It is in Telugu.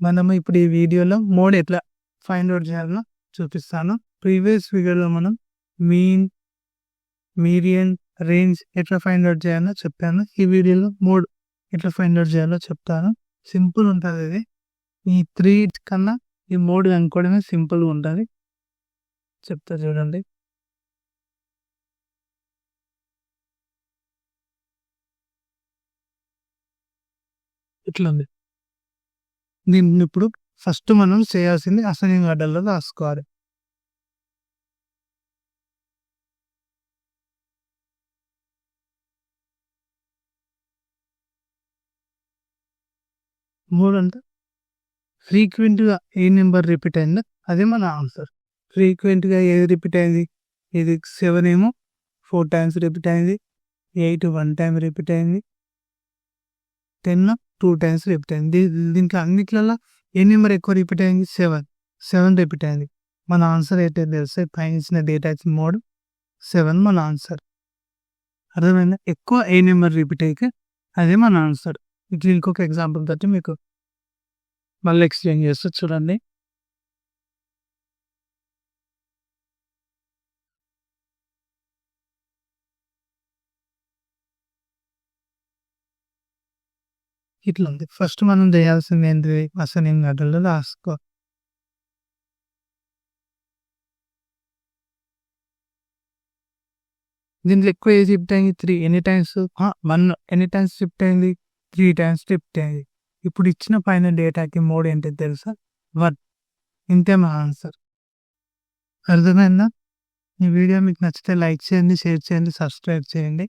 మనము ఇప్పుడు ఈ వీడియోలో మోడ్ ఎట్లా ఫైండ్ అవుట్ చేయాలో చూపిస్తాను. ప్రీవియస్ వీడియోలో మనం మీన్, మీడియన్, రేంజ్ ఎట్లా ఫైండ్ అవుట్ చేయాలో చెప్పాను. ఈ వీడియోలో మోడ్ ఎట్లా ఫైండ్ అవుట్ చేయాలో చెప్తాను. సింపుల్ ఉంటుంది ఇది. ఈ 3 కన్నా ఈ మోడ్ కనుక్కోవడమే సింపుల్గా ఉంటుంది. చెప్తా చూడండి. ఇట్లా ఉంది. దీన్ని ఇప్పుడు ఫస్ట్ మనం చేయాల్సింది అసైనింగ్ ఆర్డర్లో రాసుకోవాలి. మోడ్ అంటే ఫ్రీక్వెంట్గా ఏ నెంబర్ రిపీట్ అయిందో అదే మన ఆన్సర్. ఫ్రీక్వెంట్గా ఏది రిపీట్ అయింది? ఇది 7 ఏమో 4 టైమ్స్ రిపీట్ అయింది, 8 1 టైం రిపీట్ అయింది, 10 2 టైమ్స్ రిపీట్ అయింది. దీంట్లో అన్నిట్లలో ఏ నెంబర్ ఎక్కువ రిపీట్ అయింది? 7 రిపీట్ అయింది. మన ఆన్సర్ అయితే తెలిస్తే పైన ఇచ్చిన డేటా మోడ్ 7 మన ఆన్సర్. అర్థమైందా? ఎక్కువ ఏ నెంబర్ రిపీట్ అయితే అదే మన ఆన్సర్. ఇట్లా ఇంకొక ఎగ్జాంపుల్ తోటి మీకు మళ్ళీ ఎక్స్ప్లెయిన్ చేస్తూ చూడండి. ఇట్లా ఉంది. ఫస్ట్ మనం చేయాల్సింది ఏంటిది? అసైనింగ్ ఆర్డర్లో రాసుకో. దీంట్లో ఎక్కువ ఏది రిపీట్ అయింది? 3 ఎన్ని టైమ్స్? 1 ఎన్ని టైమ్స్ రిపీట్ అయింది? 3 టైమ్స్ రిపీట్ అయింది. ఇప్పుడు ఇచ్చిన పైన డేటాకి మోడ్ ఏంటో తెలుసా? 1. ఇంతే మా ఆన్సర్. అర్థమైందా? ఈ వీడియో మీకు నచ్చితే లైక్ చేయండి, షేర్ చేయండి, సబ్స్క్రైబ్ చేయండి.